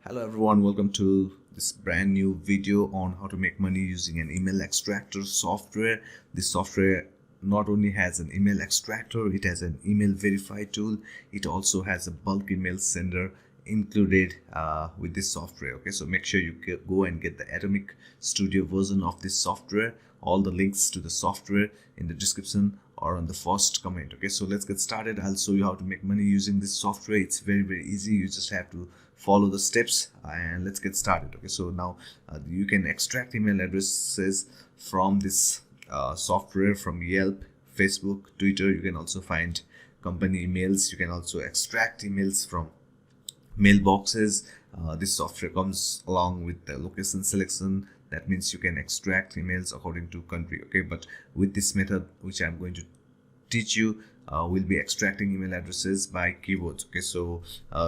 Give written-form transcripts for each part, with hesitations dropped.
Hello everyone, welcome to this brand new video on how to make money using an email extractor software. This software not only has an email extractor, it has an email verify tool. It also has a bulk email sender included with this software. Okay, so make sure you go and get the Atomic Studio version of this software. All the links to the software in the description or on the first comment. Okay, so let's get started. I'll show you how to make money using this software. It's very easy. You just have to follow the steps and let's get started. Okay, so now you can extract email addresses from this software, from Yelp, Facebook, Twitter. You can also find company emails. You can also extract emails from mailboxes. This software comes along with the location selection. That means you can extract emails according to country. Okay, but with this method which I'm going to teach you, we'll be extracting email addresses by keywords. Okay, so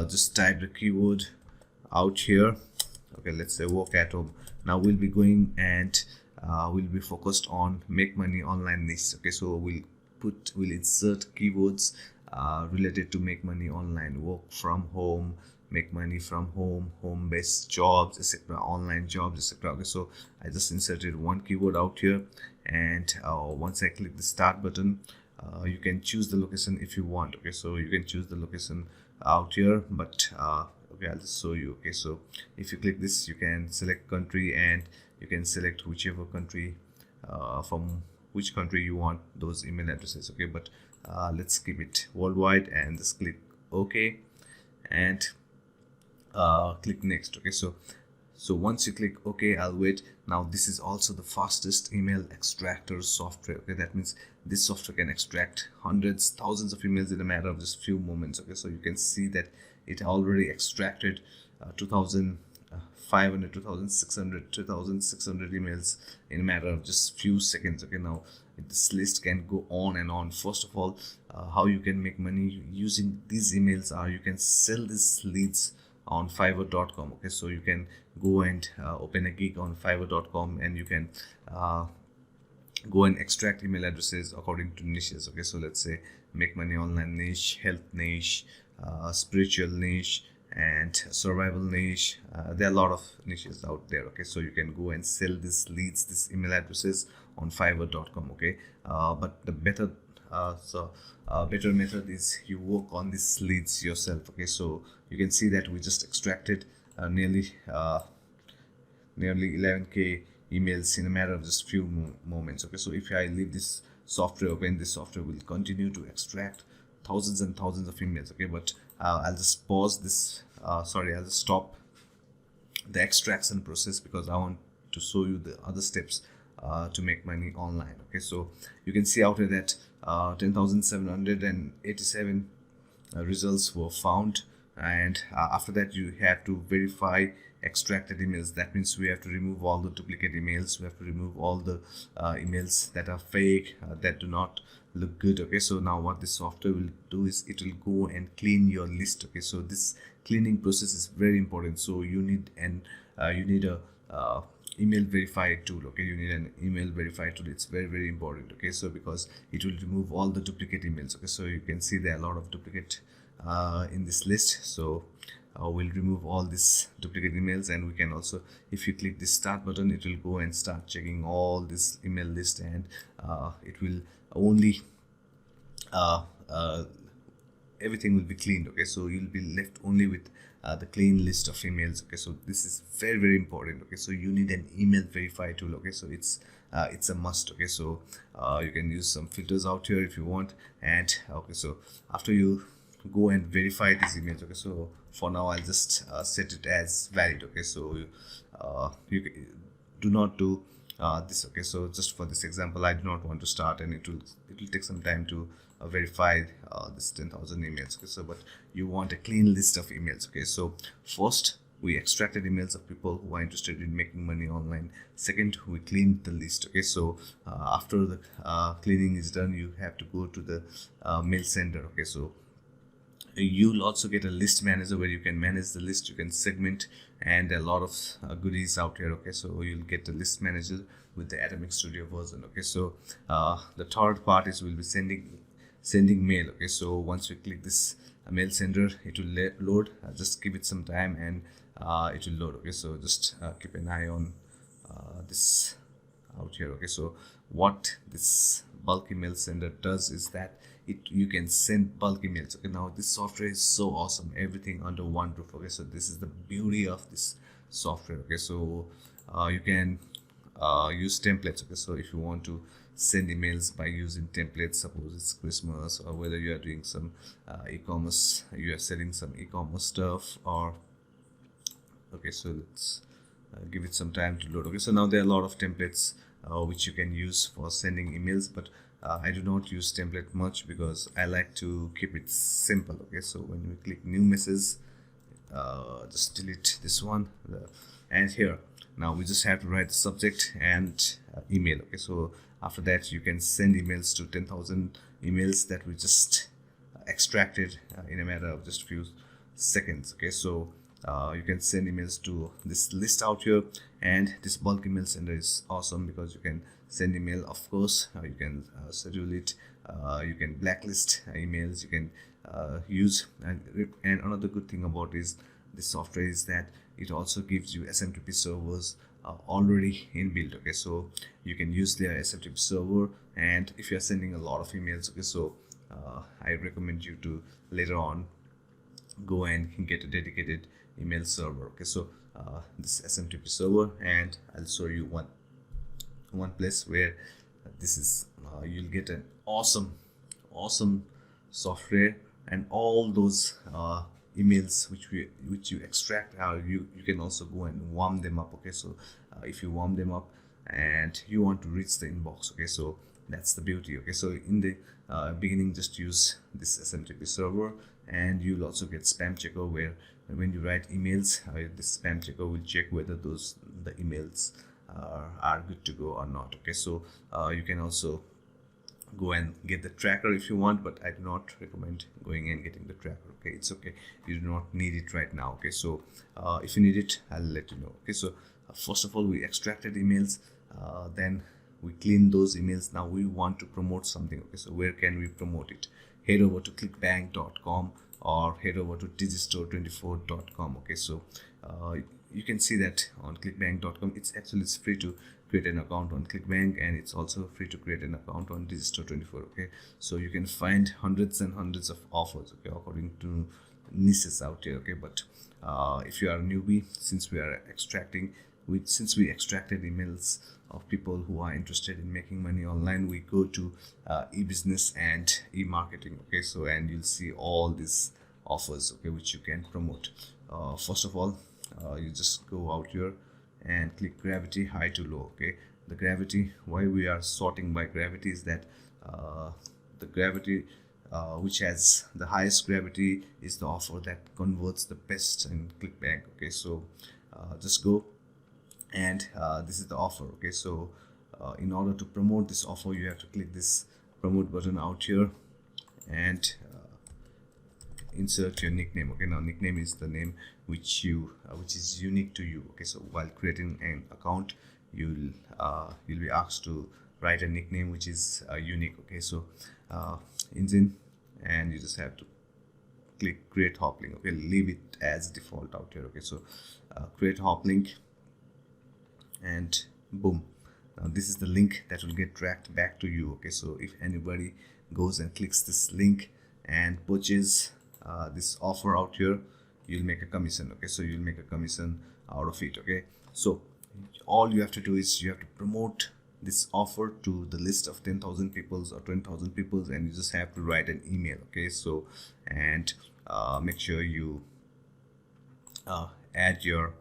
just type the keyword out here. Okay, let's say work at home. Now we'll be going and we'll be focused on make money online niche. Okay, so we'll insert keywords related to make money online, work from home, make money from home, home-based jobs, etc., online jobs, etc. Okay, so I just inserted one keyword out here, and once I click the start button, you can choose the location if you want. Okay, so you can choose the location out here, but okay, I'll just show you. Okay, so if you click this, you can select country and you can select whichever country, from which country you want those email addresses. Okay, but let's keep it worldwide and just click OK and click next. Okay, so once you click OK, I'll wait. Now this is also the fastest email extractor software. Okay, that means this software can extract hundreds, thousands of emails in a matter of just few moments. Okay, so you can see that it already extracted 2500, 2600, 2600 emails in a matter of just few seconds. Okay, now this list can go on and on. First of all, how you can make money using these emails are you can sell these leads on fiverr.com. okay, so you can go and open a gig on fiverr.com and you can go and extract email addresses according to niches. Okay, so let's say make money online niche, health niche, spiritual niche, and survival niche. There are a lot of niches out there. Okay, so you can go and sell these leads, these email addresses on fiverr.com. okay, but the better better method is you work on these leads yourself. Okay, so you can see that we just extracted nearly 11k emails in a matter of just few moments. Okay, so if I leave this software open, this software will continue to extract thousands and thousands of emails. Okay, but I'll just pause this. I'll just stop the extraction process because I want to show you the other steps to make money online. Okay, so you can see out here that 10,787 results were found, and after that you have to verify extracted emails. That means we have to remove all the duplicate emails, we have to remove all the emails that are fake, that do not look good. Okay, so now what this software will do is it will go and clean your list. Okay, so this cleaning process is very important. So you need a email verify tool. Okay, you need an email verify tool. It's very important. Okay, so because it will remove all the duplicate emails. Okay, so you can see there are a lot of duplicate in this list, so we'll remove all these duplicate emails. And we can also, if you click this start button, it will go and start checking all this email list, and it will only everything will be cleaned. Okay, so you'll be left only with the clean list of emails. Okay, so this is very important. Okay, so you need an email verify tool. Okay, so it's a must. Okay, so you can use some filters out here if you want. And okay, so after you go and verify these emails, okay, so for now I'll just set it as valid. Okay, so you do not do this. Okay, so just for this example, I do not want to start, and it will take some time to verify this 10,000 emails. Okay, so but you want a clean list of emails. Okay, so first we extracted emails of people who are interested in making money online. Second, we cleaned the list. Okay, so after the cleaning is done, you have to go to the mail sender. Okay, so you'll also get a list manager where you can manage the list, you can segment, and a lot of goodies out here. Okay, so you'll get a list manager with the Atomic Studio version. Okay, so the third part is we'll be sending mail. Okay, so once we click this mail sender, it will load. Just give it some time and it will load. Okay, so just keep an eye on this out here. Okay, so what this bulk email sender does is that you can send bulk emails. Okay, now this software is so awesome, everything under one roof. Okay, so this is the beauty of this software. Okay, so you can use templates. Okay, so if you want to send emails by using templates, suppose it's Christmas, or whether you are doing some e-commerce, you are selling some e-commerce stuff, or okay, so let's give it some time to load. Okay, so now there are a lot of templates which you can use for sending emails, but I do not use template much because I like to keep it simple. Okay, so when we click new message, just delete this one, and here now we just have to write the subject and email. Okay, so after that you can send emails to 10,000 emails that we just extracted in a matter of just a few seconds. Okay, so you can send emails to this list out here, and this bulk email sender is awesome because you can send email. Of course, you can schedule it, you can blacklist emails, you can use, and another good thing about this software is that it also gives you SMTP servers already inbuilt. Okay, so you can use their SMTP server, and if you are sending a lot of emails, okay, so I recommend you to later on go and get a dedicated email server. Okay, so this SMTP server, and I'll show you one place where this is you'll get an awesome software, and all those emails which you extract, you can also go and warm them up. Okay, so if you warm them up and you want to reach the inbox, okay, so that's the beauty. Okay, so in the beginning, just use this SMTP server, and you'll also get spam checker, where when you write emails, this spam checker will check whether the emails are good to go or not. Okay, so you can also go and get the tracker if you want, but I do not recommend going and getting the tracker. Okay, it's okay, you do not need it right now. Okay, so if you need it, I'll let you know. Okay, so first of all, we extracted emails, then we clean those emails. Now we want to promote something. Okay, so where can we promote it? Head over to clickbank.com or head over to digistore24.com. okay, so you can see that on clickbank.com it's free to create an account on Clickbank, and it's also free to create an account on Digistore24. Okay, so you can find hundreds and hundreds of offers, okay, according to niches out here. Okay, but if you are a newbie, since we extracted emails of people who are interested in making money online, we go to e-business and e-marketing. Okay, so and you'll see all these offers, okay, which you can promote. First of all, you just go out here and click gravity high to low. Okay, the gravity, why we are sorting by gravity is that the gravity which has the highest gravity is the offer that converts the best in Clickbank. Okay, so just go, and this is the offer. Okay, so in order to promote this offer, you have to click this promote button out here and insert your nickname. Okay, now nickname is the name which is unique to you. Okay, so while creating an account, you'll be asked to write a nickname which is unique. Okay, so engine, and you just have to click create hop link. Okay, leave it as default out here. Okay, so create hop link, and boom, now this is the link that will get dragged back to you. Okay, so if anybody goes and clicks this link and purchase this offer out here, you'll make a commission. Okay, so you'll make a commission out of it. Okay, so all you have to do is you have to promote this offer to the list of 10,000 people or 20,000 people, and you just have to write an email. Okay, so and make sure you add your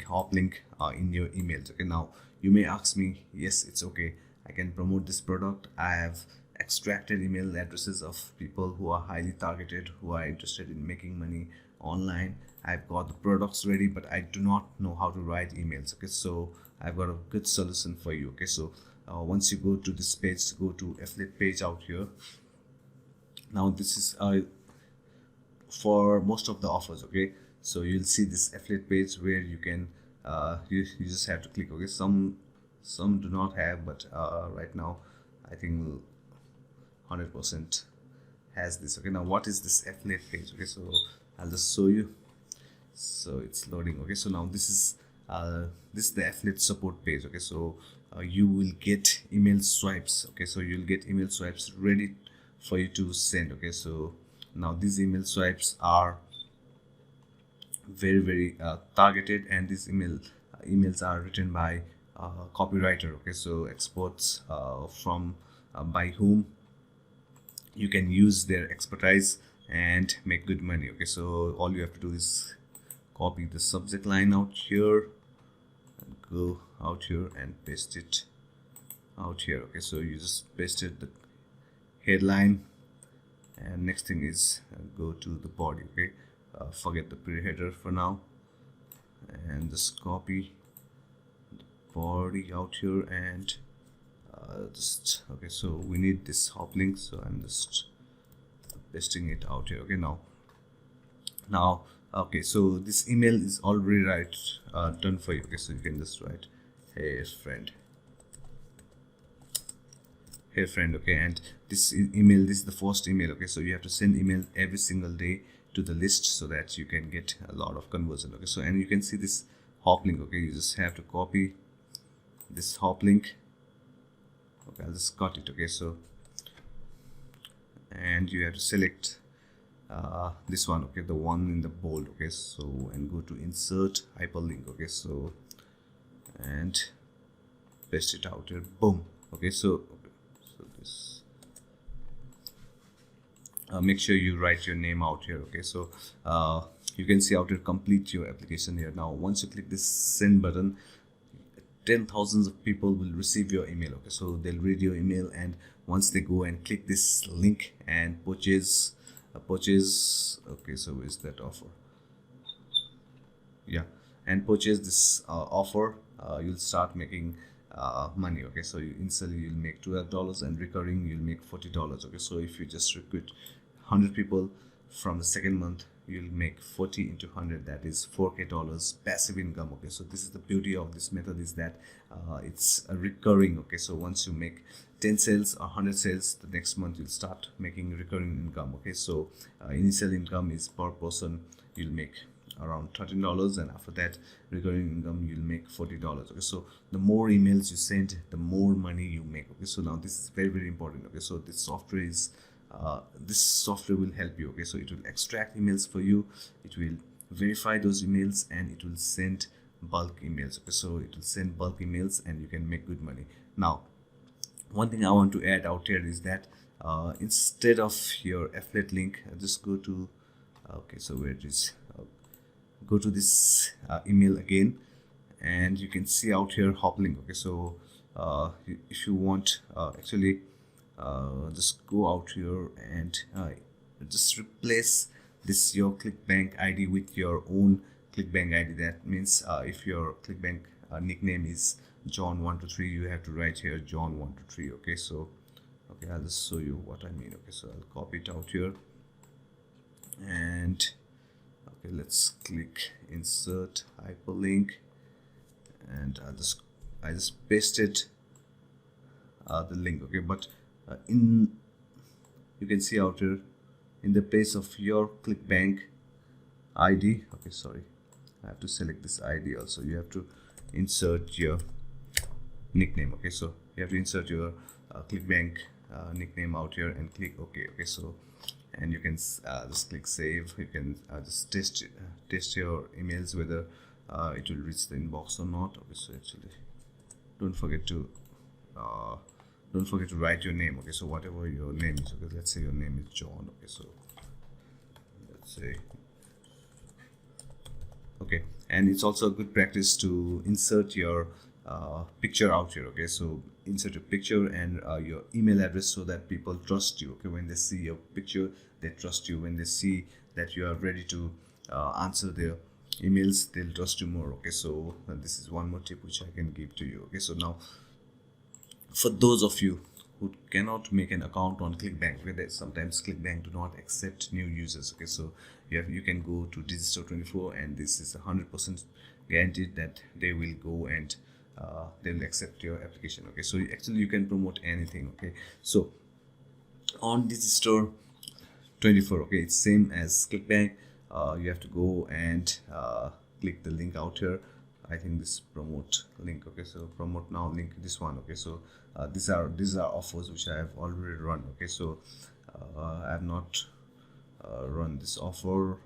hop link in your emails. Okay, now you may ask me, yes, it's okay, I can promote this product. I have extracted email addresses of people who are highly targeted, who are interested in making money online. I've got the products ready, but I do not know how to write emails. Okay, so I've got a good solution for you. Okay, so once you go to this page, go to affiliate page out here. Now this is for most of the offers. Okay, so you'll see this affiliate page where you can you just have to click. Okay, some do not have, but right now I think 100% has this. Okay, now what is this affiliate page? Okay, so I'll just show you. So it's loading. Okay, so now this is the affiliate support page. Okay, so you will get email swipes. Okay, so you'll get email swipes ready for you to send. Okay, so now these email swipes are very targeted, and these emails are written by copywriter. Okay, so experts from by whom you can use their expertise and make good money. Okay, so all you have to do is copy the subject line out here and go out here and paste it out here. Okay, so you just pasted the headline, and next thing is go to the body. Okay, forget the pre-header for now, and just copy the body out here, and just okay, so we need this hop link, so I'm just pasting it out here. Okay, now okay, so this email is already done for you. Okay, so you can just write, hey friend, okay, and this email, this is the first email. Okay, so you have to send email every single day to the list so that you can get a lot of conversion. Okay, so and you can see this hop link. Okay, you just have to copy this hop link. Okay, I'll just cut it. Okay, so and you have to select this one. Okay, the one in the bold. Okay, so and go to insert hyperlink. Okay, so and paste it out here. Boom. Okay, so this make sure you write your name out here. Okay, so you can see out here, complete your application here. Now once you click this send button, 10,000s of people will receive your email. Okay, so they'll read your email, and once they go and click this link and purchase okay, so is that offer? Yeah, and purchase this offer, you'll start making money. Okay, so initially you'll make $12 and recurring you'll make $40. Okay, so if you just recruit 100 people from the second month, you'll make 40 into 100, that is $4K passive income. Okay, so this is the beauty of this method, is that it's a recurring. Okay, so once you make 10 sales or 100 sales, the next month you'll start making recurring income. Okay, so initial income is per person, you'll make around $13, and after that recurring income you'll make $40. Okay, so the more emails you send, the more money you make. Okay, so now this is very important. Okay, so this software will help you. Okay, so it will extract emails for you, it will verify those emails, and it will send bulk emails. Okay, so it will send bulk emails and you can make good money. Now one thing I want to add out here is that instead of your affiliate link, just go to okay, so where it is, go to this email again, and you can see out here hop link. Okay, so if you want actually just go out here and just replace this your ClickBank ID with your own ClickBank ID. That means if your ClickBank nickname is John123, you have to write here John123. Okay, so okay, I'll just show you what I mean. Okay, so I'll copy it out here, and okay, let's click insert hyperlink, and I just pasted the link. Okay, but you can see out here in the place of your ClickBank ID. Okay, sorry, I have to select this ID also. You have to insert your nickname. Okay, so you have to insert your ClickBank nickname out here and click OK. Okay, so and you can just click save. You can just test your emails whether it will reach the inbox or not. Okay, so actually don't forget to write your name. Okay, so whatever your name is. Okay, let's say your name is John. Okay, so let's say okay, and it's also a good practice to insert your picture out here. Okay, so insert a picture and your email address so that people trust you. Okay, when they see your picture, they trust you. When they see that you are ready to answer their emails, they'll trust you more. Okay, so this is one more tip which I can give to you. Okay, so now for those of you who cannot make an account on ClickBank, okay, that sometimes ClickBank do not accept new users. Okay, so you can go to Digistore24, and this is 100% guaranteed that they will go and they will accept your application. Okay, so actually you can promote anything. Okay, so on Digistore 24. Okay, it's same as clickbank. You have to go and click the link out here. I think this promote link. Okay, so promote now link, this one. Okay, so these are offers which I have already run. Okay, so I have not run this offer,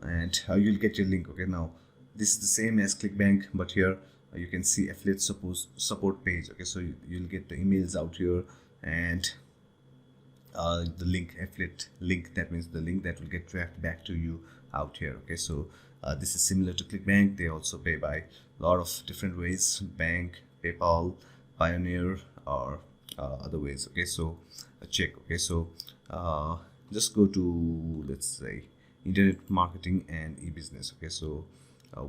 and you'll get your link. Okay, now this is the same as clickbank, but here you can see affiliate support page. Okay, so you'll get the emails out here, and the link, affiliate link, that means the link that will get traffic back to you out here. Okay, so this is similar to clickbank. They also pay by a lot of different ways: bank, PayPal, Pioneer, or other ways. Okay, so check. Okay, so just go to, let's say, internet marketing and e-business. Okay, so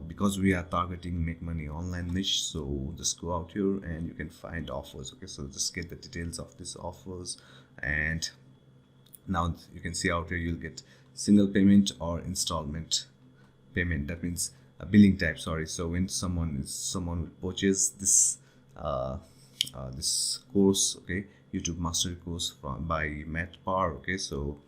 because we are targeting make money online niche, so just go out here and you can find offers. Okay, so just get the details of these offers, and now you can see out here you'll get single payment or installment payment. That means a billing type, sorry. So when someone will purchase this this course, okay, YouTube mastery course by Matt Parr. Okay, so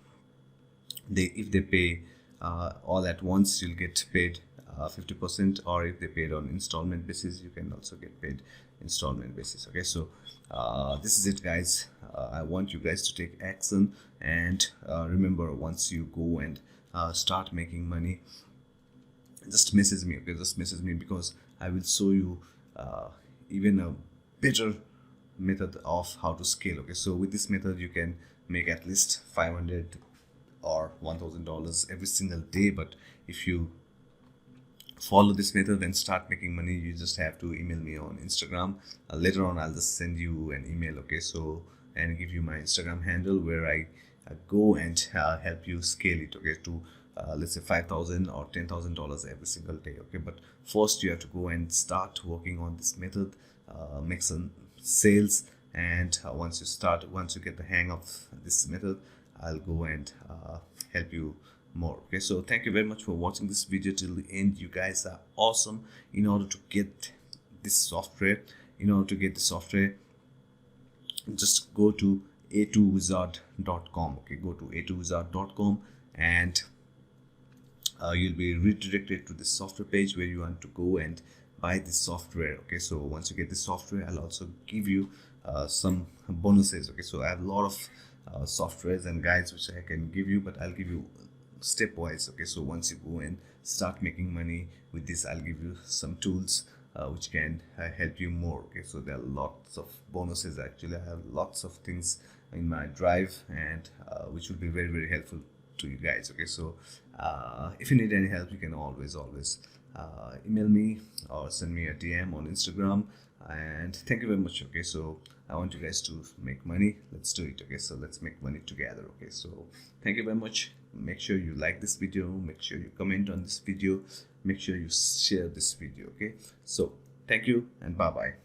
if they pay all at once, you'll get paid 50%, or if they paid on installment basis, you can also get paid installment basis. Okay, so this is it, guys. I want you guys to take action, and remember, once you go and start making money, just message me. Okay, just message me, because I will show you even a better method of how to scale. Okay, so with this method you can make at least $500 or $1,000 every single day. But if you follow this method and start making money, you just have to email me on Instagram. Later on I'll just send you an email. Okay, so, and give you my Instagram handle, where I go and help you scale it, okay, to let's say $5,000 or $10,000 every single day. Okay, but first you have to go and start working on this method, make some sales, and once you get the hang of this method, I'll go and help you more. Okay, so thank you very much for watching this video till the end. You guys are awesome. In order to get this software, just go to a2wizard.com. okay, go to a2wizard.com, and you'll be redirected to this software page where you want to go and buy this software. Okay, so once you get this software, I'll also give you some bonuses. Okay, so I have a lot of softwares and guides which I can give you, but I'll give you stepwise. Okay, so once you go and start making money with this, I'll give you some tools which can help you more. Okay, so there are lots of bonuses. Actually, I have lots of things in my drive, and which will be very, very helpful to you guys. Okay, so if you need any help, you can always email me or send me a DM on Instagram. And thank you very much. Okay, so I want you guys to make money. Let's do it. Okay, so let's make money together. Okay, so thank you very much. Make sure you like this video, make sure you comment on this video, make sure you share this video. Okay, so thank you and bye bye.